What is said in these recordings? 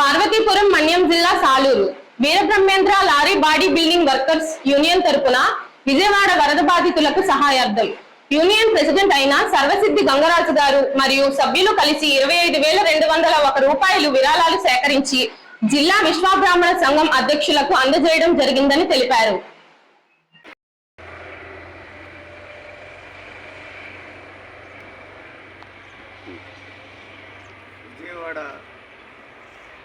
పార్వతీపురం మన్యం జిల్లా Saluru Veerabrahmendra lorry body building workers union తరపున విజయవాడ వరద బాధితులకు సహాయార్థం యూనియన్ ప్రెసిడెంట్ అయిన సర్వసిద్ధి గంగరాజు గారు మరియు సభ్యులు కలిసి 25,201 రూపాయలు విరాళాలు సేకరించి జిల్లా విశ్వబ్రాహ్మణ సంఘం అధ్యక్షులకు అందజేయడం జరిగిందని తెలిపారు. విజయవాడ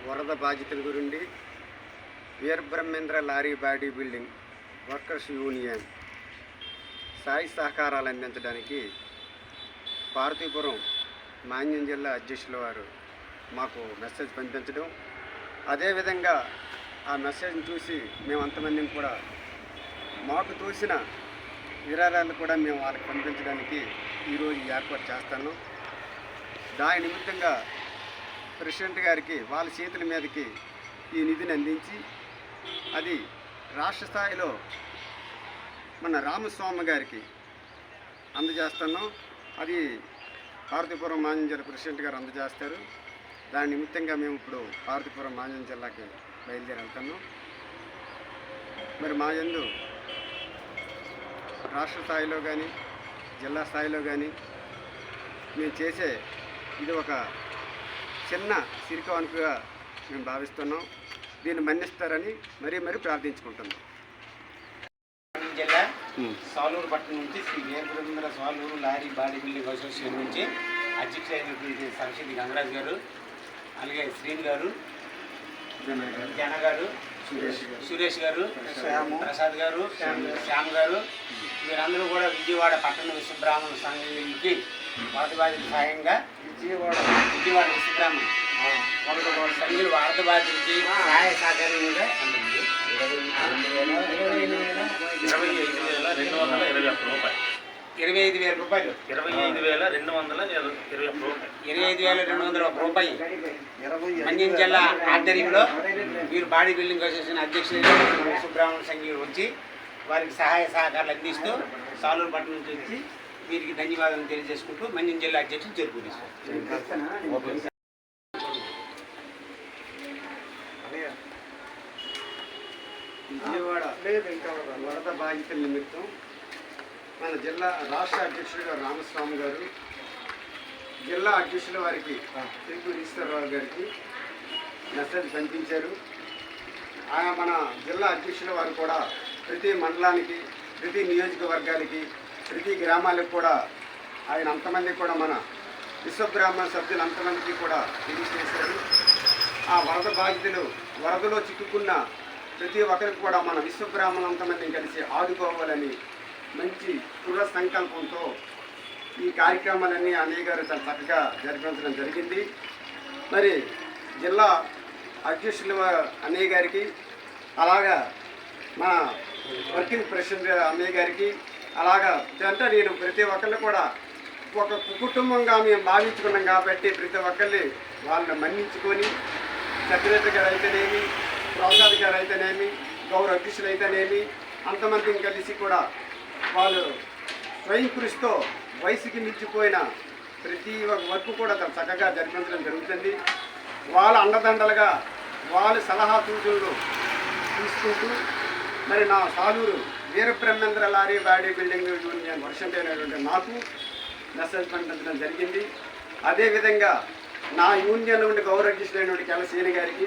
వరద బాధితుల గురించి Veerabrahmendra lorry body building workers union Sai సహకారాలు అందించడానికి పార్వతీపురం మాన్యం జిల్లా అధ్యక్షుల వారు మాకు మెసేజ్ పంపించడం, అదేవిధంగా ఆ మెసేజ్ని చూసి మేము అంతమందిని కూడా మాకు తోసిన విరాళాలు కూడా మేము వాళ్ళకి పంపించడానికి ఈరోజు ఏర్పాటు చేస్తాను. దాని నిమిత్తంగా ప్రెసిడెంట్ గారికి వాళ్ళ చేతుల మీదకి ఈ నిధిని అందించి అది రాష్ట్ర స్థాయిలో మన రామస్వామి గారికి అందజేస్తున్నాం. అది పార్వతీపురం మాన్యం జిల్లా ప్రెసిడెంట్ గారు అందజేస్తారు. దాని నిమిత్తంగా మేము ఇప్పుడు పార్వతీపురం మాన్యం జిల్లాకి బయలుదేరి వెళ్తున్నాం. మరి మా యందు రాష్ట్ర స్థాయిలో కానీ జిల్లా స్థాయిలో కానీ మేము చేసే ఇది ఒక చిన్న సిరికానుకగా మేము భావిస్తున్నాం. దీన్ని మన్నిస్తారని మరీ ప్రార్థించుకుంటున్నాం. జిల్లా సాలూరు పట్టణం నుంచి Sri Veerabrahmendra Saluru lorry body building association నుంచి అధ్యక్షులైనటువంటి సరస్వతి గంగరాజు గారు, అలాగే శ్రీని గారు, జన గారు, సురేష్ గారు, ప్రసాద్ గారు, శ్యామ్ గారు, వీరందరూ కూడా విజయవాడ పట్టణ విశ్వబ్రాహ్మణ సంఘానికి వరద బాధితుల సహాయంగా విజయవాడ విశ్వబ్రాహ్మణ సంఘులు వరద బాధితులకి సహాయ సహకారంగా 25,221 రూపాయలు 25,201 రూపాయలు మన్యం జిల్లా ఆధ్వర్యంలో వీరు బాడీ బిల్డింగ్ అసోసియేషన్ అధ్యక్షులు విశ్వబ్రాహ్మణ సంఘులు వచ్చి వారికి సహాయ సహకారాలు అందిస్తూ సాలూరు పట్టణం నుంచి వచ్చి వీరికి ధన్యవాదాలు తెలియజేసుకుంటూ మన్యం జిల్లా అధ్యక్షులు జరుపుకుంటారు. విజయవాడ వరద బాధితుల నిమిత్తం మన జిల్లా రాష్ట్ర అధ్యక్షుడు రామస్వామి గారు, జిల్లా అధ్యక్షుల వారికి తెలుగు ఈశ్వరరావు గారికి మెసేజ్ పంపించారు. మన జిల్లా అధ్యక్షుల వారు కూడా ప్రతి మండలానికి, ప్రతి నియోజకవర్గానికి, ప్రతి గ్రామాలకు కూడా ఆయన అంతమంది కూడా మన విశ్వబ్రాహ్మణ సభ్యులు అంతమందికి కూడా తెలియజేశారు. ఆ వరద బాధితులు వరదలో చిక్కుకున్న ప్రతి ఒక్కరికి కూడా మన విశ్వబ్రాహ్మణులు అంతమందిని కలిసి ఆదుకోవాలని మంచి దృఢ సంకల్పంతో ఈ కార్యక్రమాలన్నీ అన్నయ్య గారు చాలా చక్కగా జరిపించడం జరిగింది. మరి జిల్లా అధ్యక్షుల అన్నయ్య గారికి, అలాగా మన వర్కింగ్ ప్రెసిడెంట్ అన్నయ్య గారికి, అలాగా అంటే నేను ప్రతి ఒక్కరిని కూడా ఒక కుటుంబంగా మేము భావించుకున్నాం కాబట్టి ప్రతి ఒక్కరిని వాళ్ళని మన్నించుకొని సెక్రటరీ గారు అయితేనేమి, ప్రసాద్ గారు అయితేనేమి, గౌరవ అధ్యక్షులు అయితేనేమి అంతమందిని కలిసి కూడా వాళ్ళు స్వయం కృషితో వయసుకి మించిపోయిన ప్రతి ఒక్క వర్క్ కూడా చక్కగా జరిపించడం జరుగుతుంది. వాళ్ళ అండదండలుగా వాళ్ళ సలహా సూచనలు తీసుకుంటూ మరి నా Saluru Veerabrahmendra lorry body building union వర్షం అయినటువంటి నాకు మెసేజ్ పంపించడం జరిగింది. అదేవిధంగా నా యూనియన్ నుండి గౌరవ అధ్యక్షులైనటువంటి కెలసీని గారికి,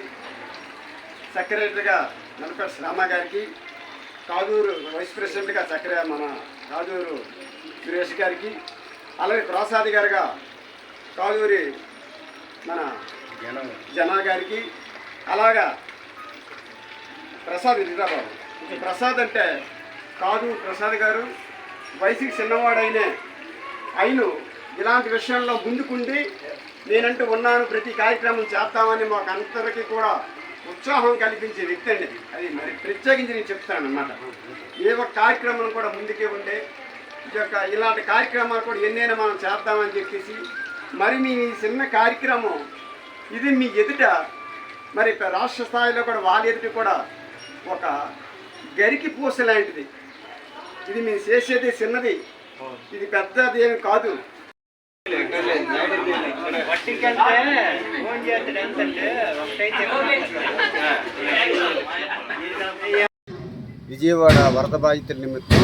సెక్రటరీగా నలపటి శ్రామ గారికి, కాదూరు వైస్ ప్రెసిడెంట్గా మన కాదూరు సురేష్ గారికి, అలాగే ప్రసాద్ గారుగా కాదూరి మన జనా గారికి, అలాగా ప్రసాద్ బాబు ప్రసాద్ అంటే కాదూరు ప్రసాద్ గారు వయసుకి చిన్నవాడైనే అయిను ఇలాంటి విషయంలో ముందుకుండి నేనంటూ ఉన్నాను, ప్రతి కార్యక్రమం చేద్దామని మాకు అందరికీ కూడా ఉత్సాహం కల్పించే వ్యక్తి అండి. అది మరి ప్రత్యేకించి నేను చెప్తాను అన్నమాట. ఏ ఒక్క కార్యక్రమం కూడా ముందుకే ఉండే ఇలాంటి కార్యక్రమాలు కూడా ఎన్నైనా మనం చేద్దామని చెప్పేసి మరి మీ చిన్న కార్యక్రమం ఇది మీ ఎదుట మరి రాష్ట్ర స్థాయిలో కూడా వాళ్ళ ఎదుట కూడా ఒక గరికి పూస లాంటిది. ఇది మేము చేసేది చిన్నది, ఇది పెద్దది ఏమి కాదు. విజయవాడ వరద బాధితుల నిమిత్తం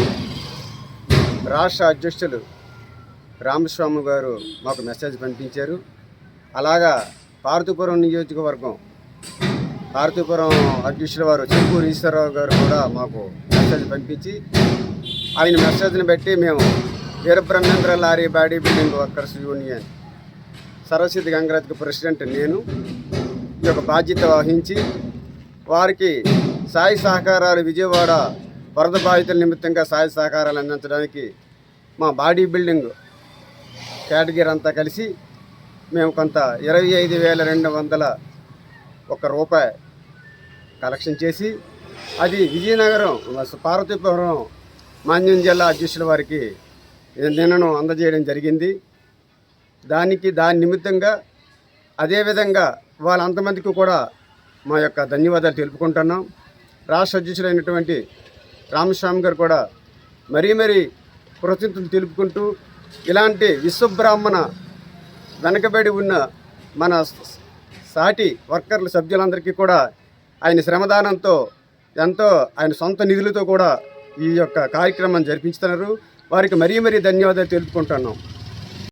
రాష్ట్ర అధ్యక్షులు రామస్వామి గారు మాకు మెసేజ్ పంపించారు. అలాగా పార్తీపురం నియోజకవర్గం పార్తీపురం అధ్యక్షుల వారు చెంపూరు ఈశ్వరరావు గారు కూడా మాకు మెసేజ్ పంపించి ఆయన మెసేజ్ని బట్టి మేము Veerabrahmendra lorry body building workers union Saraswathi గంగరాజుకి ప్రెసిడెంట్ నేను ఈ యొక్క బాధ్యత వహించి వారికి సాయి సహకారాలు విజయవాడ వరద బాధితుల నిమిత్తంగా సాయి సహకారాలు అందించడానికి మా బాడీ బిల్డింగ్ కేటగిరీ అంతా కలిసి మేము కొంత 25,201 రూపాయి కలెక్షన్ చేసి అది విజయనగరం పార్వతీపురం మాన్యం జిల్లా అధ్యక్షుల వారికి నిన్నను అందజేయడం జరిగింది. దాని నిమిత్తంగా అదేవిధంగా వాళ్ళంతమందికి కూడా మా యొక్క ధన్యవాదాలు తెలుపుకుంటున్నాం. రాష్ట్ర అధ్యక్షులైనటువంటి రామస్వామి గారు కూడా మరీ కృతజ్ఞతలు తెలుపుకుంటూ ఇలాంటి విశ్వబ్రాహ్మణ వెనకబడి ఉన్న మన సాటి వర్కర్ల సభ్యులందరికీ కూడా ఆయన శ్రమదానంతో ఎంతో ఆయన సొంత నిధులతో కూడా ఈ యొక్క కార్యక్రమాన్ని జరిపించుతున్నారు. వారికి మరీ ధన్యవాదాలు తెలుపుకుంటున్నాం.